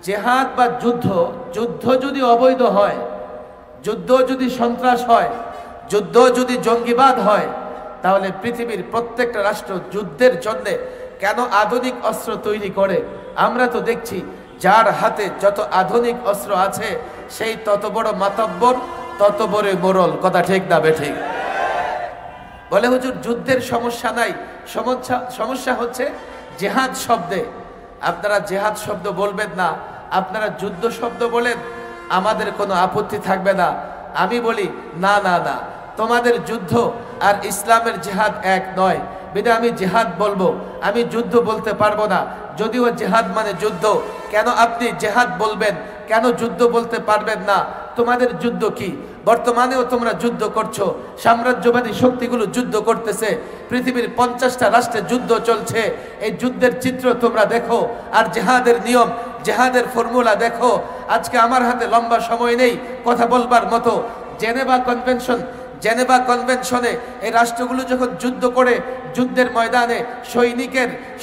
জেহাদ বা যুদ্ধ, যুদ্ধ যদি অবৈধ হয়, যুদ্ধ যদি সন্ত্রাস হয়, যুদ্ধ যদি জঙ্গিবাদ হয়, তাহলে পৃথিবীর প্রত্যেকটা রাষ্ট্র যুদ্ধের জন্য কেন আধুনিক অস্ত্র তৈরি করে? আমরা তো দেখছি যার হাতে যত আধুনিক অস্ত্র আছে সেই তত বড় মাতব্বর, তত বড় মোরল। কথা ঠিক না বেঠিক? বলে হুজুর যুদ্ধের সমস্যা নাই, সমস্যা হচ্ছে জেহাদ শব্দে। আপনারা জেহাদ শব্দ বলবেন না, আপনারা যুদ্ধ শব্দ বলেন, আমাদের কোনো আপত্তি থাকবে না। আমি বলি না না না, তোমাদের যুদ্ধ আর ইসলামের জেহাদ এক নয়, বিধায় আমি জেহাদ বলবো, আমি যুদ্ধ বলতে পারবো না। যদিও জেহাদ মানে যুদ্ধ, কেন আপনি জেহাদ বলবেন, কেন যুদ্ধ বলতে পারবেন না? তোমাদের যুদ্ধ কি? বর্তমানেও তোমরা যুদ্ধ করছো, সাম্রাজ্যবাদী শক্তিগুলো যুদ্ধ করতেছে, পৃথিবীর 50টা রাষ্ট্রে যুদ্ধ চলছে। এই যুদ্ধের চিত্র তোমরা দেখো, আর জেহাদের নিয়ম, জেহাদের ফর্মুলা দেখো। আজকে আমার হাতে লম্বা সময় নেই কথা বলবার মতো। জেনেভা কনভেনশনে এই রাষ্ট্রগুলো যখন যুদ্ধ করে, যুদ্ধের ময়দানে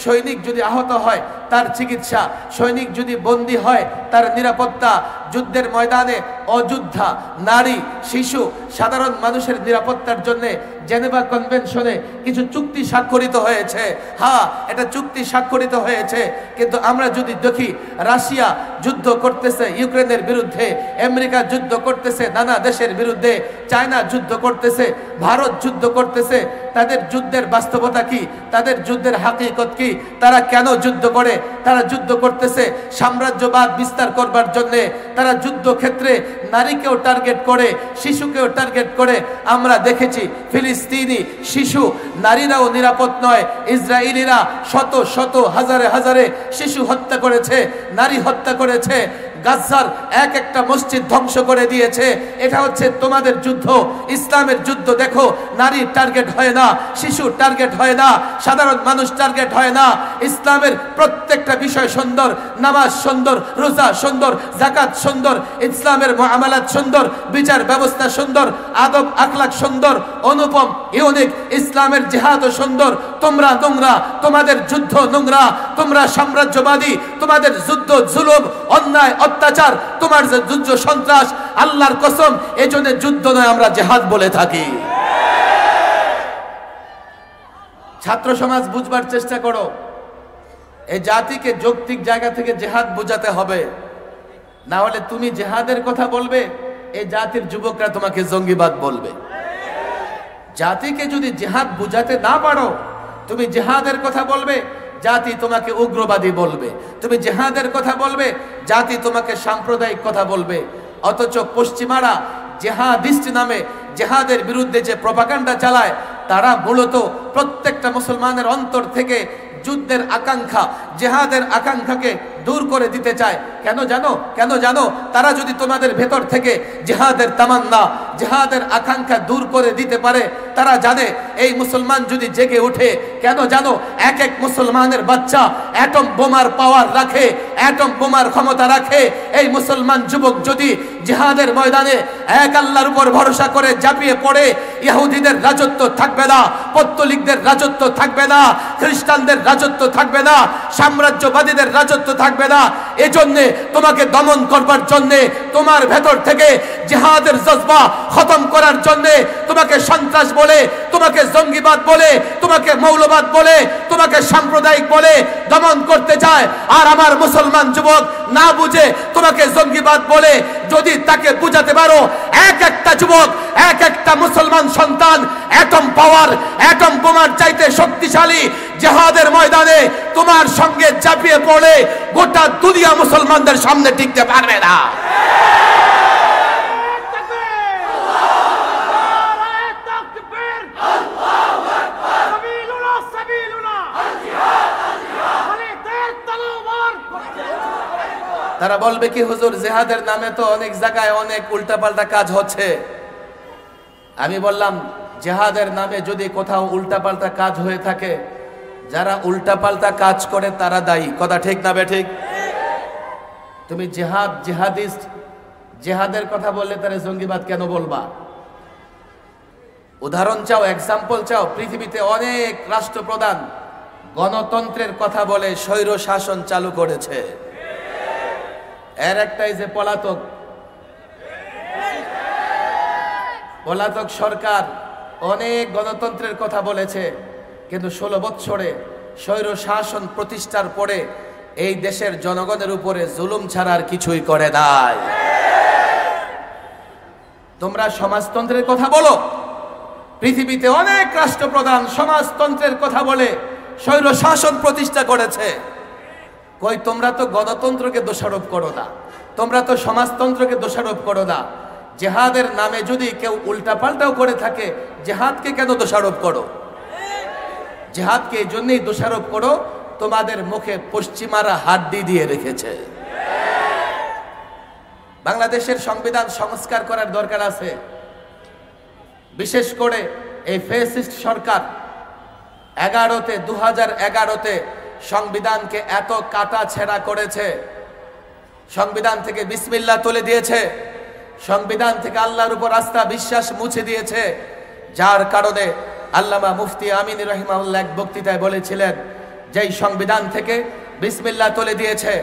সৈনিক যদি আহত হয় তার চিকিৎসা, সৈনিক যদি বন্দী হয় তার নিরাপত্তা, যুদ্ধের ময়দানে অযোদ্ধা, নারী, শিশু, সাধারণ মানুষের নিরাপত্তার জন্য জেনেভা কনভেনশনে কিছু চুক্তি স্বাক্ষরিত হয়েছে। হ্যাঁ, এটা চুক্তি স্বাক্ষরিত হয়েছে, কিন্তু আমরা যদি দেখি রাশিয়া যুদ্ধ করতেছে ইউক্রেনের বিরুদ্ধে, আমেরিকা যুদ্ধ করতেছে নানা দেশের বিরুদ্ধে, চায়না যুদ্ধ করতেছে, ভারত যুদ্ধ করতেছে, তাদের যুদ্ধের বাস্তবতা কি? তাদের যুদ্ধের হাকিকত কি? তারা কেন যুদ্ধ করে? তারা যুদ্ধ করতেছে সাম্রাজ্যবাদ বিস্তার করবার জন্য। তারা যুদ্ধক্ষেত্রে নারীকেও টার্গেট করে, শিশুকেও টার্গেট করে। আমরা দেখেছি ফিলিস্তিনি শিশু, নারীরাও নিরাপদ নয়। ইসরায়েলিরা শত শত হাজারে হাজারে শিশু হত্যা করেছে, নারী হত্যা করেছে, গাজার এক একটা মসজিদ ধ্বংস করে দিয়েছে। এটা হচ্ছে তোমাদের যুদ্ধ। ইসলামের যুদ্ধ দেখো, নারী টার্গেট হয় না, শিশু টার্গেট হয় না, সাধারণ মানুষ টার্গেট হয় না। ইসলামের প্রত্যেকটা বিষয় সুন্দর, নামাজ সুন্দর, রোজা সুন্দর, যাকাত সুন্দর, ইসলামের মুআমালাত সুন্দর, বিচার ব্যবস্থা সুন্দর, আদব আখলাক সুন্দর, অনুপম ইউনিক। ইসলামের জিহাদও সুন্দর। তোমরা নোংরা, তোমাদের যুদ্ধ নোংরা, তোমরা সাম্রাজ্যবাদী, তোমাদের যুদ্ধ জুলুম, অন্যায়, অত্যাচার, তোমার যে যুদ্ধ সন্ত্রাস। আল্লাহর কসম, এজন্য যুদ্ধ নয়, আমরা জিহাদ বলে থাকি। ছাত্র সমাজ বুঝবার চেষ্টা করো, এই জাতিকে যৌক্তিক জায়গা থেকে জিহাদ বোঝাতে হবে, না হলে তুমি জিহাদের কথা বলবে, এই জাতির যুবকরা তোমাকে জঙ্গিবাদ বলবে। জাতিকে যদি জিহাদ বুঝাতে না পারো, তুমি জিহাদের কথা বলবে, জাতি তোমাকে উগ্রবাদী বলবে। তুমি জিহাদের কথা বলবে, জাতি তোমাকে সাম্প্রদায়িক কথা বলবে। অথচ পশ্চিমারা জিহাদিস্ট নামে জিহাদের বিরুদ্ধে যে প্রপাগান্ডা চালায়, তারা মূলত প্রত্যেকটা মুসলমানের অন্তর থেকে যুদ্ধের আকাঙ্ক্ষা, জিহাদের আকাঙ্ক্ষাকে দূর করে দিতে চায়। কেন জানো? তারা যদি তোমাদের ভেতর থেকে জিহাদের তামান্না, জিহাদের আকাঙ্ক্ষা দূর করে দিতে পারে, তারা জানে এই মুসলমান যদি জেগে ওঠে, কেন জানো, এক এক মুসলমানের বাচ্চা অ্যাটম বোমার পাওয়ার রাখে, অ্যাটম বোমার ক্ষমতা রাখে। এই মুসলমান যুবক যদি জিহাদের ময়দানে এক আল্লাহর উপর ভরসা করে ঝাঁপিয়ে পড়ে, ইহুদিদের রাজত্ব থাকবে না, পত্তলিকদের রাজত্ব থাকবে না, খ্রিস্টানদের রাজত্ব থাকবে না, সাম্রাজ্যবাদীদের রাজত্ব থাকবে না। এজন্য তোমাকে দমন করবার জন্য, তোমার ভেতর থেকে জিহাদের জজবা খতম করার জন্য তোমাকে সন্ত্রাস বলে, তোমাকে জঙ্গিবাদ বলে, তোমাকে মৌলবাদ বলে, তোমাকে সাম্প্রদায়িক বলে দমন করতে চায়। আর আমার মুসলমান যুবক না বুঝে তোমাকে জঙ্গিবাদ বলে, যদি তাকে বুঝাতে পারো, এক একটা যুবক, এক একটা মুসলমান সন্তান অ্যাটম পাওয়ার, অ্যাটম বোমার চাইতে শক্তিশালী, জিহাদের ময়দানে তোমার সঙ্গে চাপিয়ে পড়ে গোটা দুনিয়া মুসলমানদের সামনে টিকতে পারবে না। তারা বলবে কি, হুজুর জিহাদের নামে তো অনেক জায়গায় অনেক উল্টাপাল্টা কাজ হচ্ছে। আমি বললাম, জিহাদের নামে যদি কোথাও উল্টাপাল্টা কাজ হয়ে থাকে, যারা উল্টাপাল্টা কাজ করে তারা দায়ী। কথা ঠিক না বেঠিক? তুমি জিহাদিস্ট, জিহাদের কথা বললে তারা জঙ্গিবাদ কেন বলবা? উদাহরণ চাও, এক্সাম্পল চাও? পৃথিবীতে অনেক রাষ্ট্রপ্রধান গণতন্ত্রের কথা বলে স্বৈর শাসন চালু করেছে। এর একটাই যে পলাতক সরকার অনেক গণতন্ত্রের কথা বলেছে, কিন্তু 16 বৎসরে স্বৈর শাসন প্রতিষ্ঠার পরে এই দেশের জনগণের উপরে জুলুম ছাড়া আর কিছুই করে নাই। তোমরা সমাজতন্ত্রের কথা বলো, পৃথিবীতে অনেক রাষ্ট্রপ্রধান সমাজতন্ত্রের কথা বলে স্বৈর শাসন প্রতিষ্ঠা করেছে। কই তোমরা তো গণতন্ত্রকে দোষারোপ করো না, তোমরা তো সমাজতন্ত্রকে দোষারোপ করো না। জেহাদের নামে যদি কেউ উল্টাপাল্টাও করে থাকে, জেহাদকে কেন দোষারোপ করো? জেহাদকে এই জন্যই দোষারোপ করো, তোমাদের মুখে পশ্চিমারা হাড্ডি দিয়ে রেখেছে। বাংলাদেশের সংবিধান সংস্কার করার দরকার আছে। বিশেষ করে এই ফ্যাসিস্ট সরকার 2011-তে সংবিধানকে এত কাটা ছেঁড়া করেছে, সংবিধান থেকে বিসমিল্লাহ তুলে দিয়েছে, সংবিধান থেকে আল্লাহর উপর আস্থা বিশ্বাস মুছে দিয়েছে, যার কারণে আল্লামা মুফতি আমিন রহিমাহুল্লাহ এক বক্তৃতায় বলেছিলেন, যেই সংবিধান থেকে বিসমিল্লাহ তুলে দিয়েছে,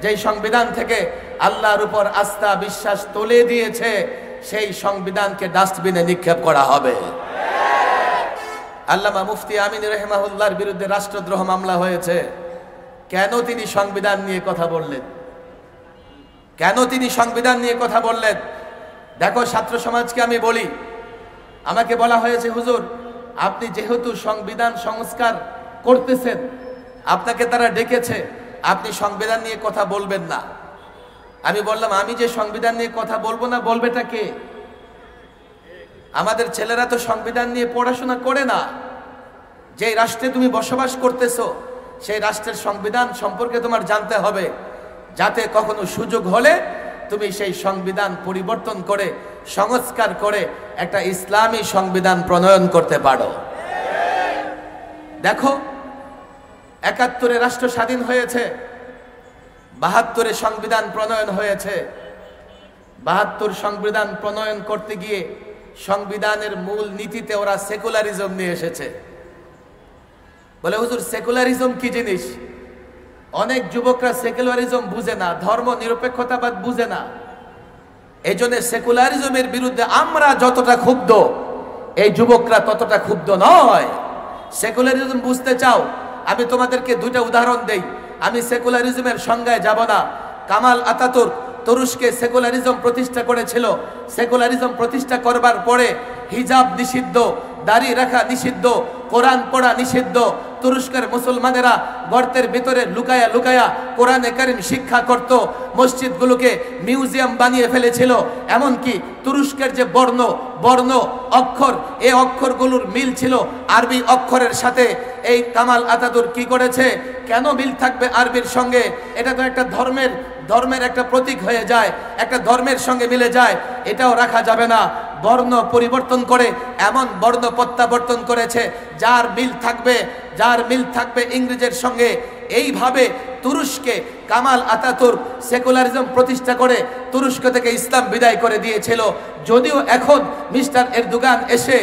যেই সংবিধান থেকে আল্লাহর উপর আস্থা বিশ্বাস তুলে দিয়েছে, সেই সংবিধানকে ডাস্টবিনে নিক্ষেপ করা হবে। আল্লামা মুফতি আমিন রহিমাহুল্লাহর বিরুদ্ধে রাষ্ট্রদ্রোহ মামলা হয়েছে। কেন তিনি সংবিধান নিয়ে কথা বললেন? কেন তিনি সংবিধান নিয়ে কথা বললেন? দেখো, ছাত্র সমাজকে আমি বলি, আমাকে বলা হয়েছে, হুজুর আপনি যেহেতু সংবিধান সংস্কার করতেছেন, আপনাকে তারা ডেকেছে, আপনি সংবিধান নিয়ে কথা বলবেন না। আমি বললাম, আমি যে সংবিধান নিয়ে কথা বলবো না, বলবেটা কে? আমাদের ছেলেরা তো সংবিধান নিয়ে পড়াশোনা করে না। যে রাষ্ট্রে তুমি বসবাস করতেছো, সেই রাষ্ট্রের সংবিধান সম্পর্কে তোমার জানতে হবে, যাতে কখনো সুযোগ হলে তুমি সেই সংবিধান পরিবর্তন করে সংস্কার করে একটা ইসলামী সংবিধান প্রণয়ন করতে পারো। দেখো, 71-এ রাষ্ট্র স্বাধীন হয়েছে, 72-এ সংবিধান প্রণয়ন হয়েছে। 72 সংবিধান প্রণয়ন করতে গিয়ে সংবিধানের মূল নীতিতে ওরা সেকুলারিজম নিয়ে এসেছে। বলে, হুজুর সেকুলারিজম কি জিনিস? অনেক যুবকরা সেকুলারিজম বুঝে না, ধর্ম নিরপেক্ষতাবাদ বুঝে না। এই জন্য সেকুলারিজমের বিরুদ্ধে আমরা যতটা ক্ষুব্ধ, এই যুবকরা ততটা ক্ষুব্ধ নয়। সেকুলারিজম বুঝতে চাও? আমি তোমাদেরকে 2টা উদাহরণ দেই। আমি সেকুলারিজমের সংজ্ঞায় যাব না। কামাল আতাতুর্ক তুরস্কে সেকুলারিজম প্রতিষ্ঠা করেছিল। সেকুলারিজম প্রতিষ্ঠা করবার পরে হিজাব নিষিদ্ধ, দাড়ি রাখা নিষিদ্ধ, কোরআন পড়া নিষিদ্ধ। তুরস্কের মুসলমানেরা গর্তের ভিতরে লুকায়া লুকায়া কোরআনে কারিম শিক্ষা করত, মসজিদগুলোকে মিউজিয়াম বানিয়ে ফেলেছিল। এমনকি তুরস্কের যে বর্ণ অক্ষর, এই অক্ষরগুলোর মিল ছিল আরবি অক্ষরের সাথে। এই কামাল আতাতুর্ক কি করেছে? কেন মিল থাকবে আরবির সঙ্গে? এটা তো একটা ধর্মের একটা প্রতীক হয়ে যায়, একটা ধর্মের সঙ্গে মিলে যায়, এটাও রাখা যাবে না। বর্ণ পরিবর্তন করে এমন বর্ণ প্রত্যাবর্তন করেছে যার মিল থাকবে ইংরেজের সঙ্গে। এইভাবে তুরস্কে কামাল আতাতুর্ক সেকুলারিজম প্রতিষ্ঠা করে তুরস্ক থেকে ইসলাম বিদায় করে দিয়েছিল। যদিও এখন মিস্টার এরদোগান এসে,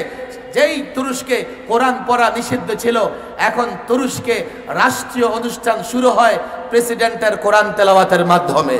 যেই তুরস্কে কোরআন পড়া নিষিদ্ধ ছিল, এখন তুরস্কে রাষ্ট্রীয় অনুষ্ঠান শুরু হয় প্রেসিডেন্টের কোরআন তেলাওয়াতের মাধ্যমে।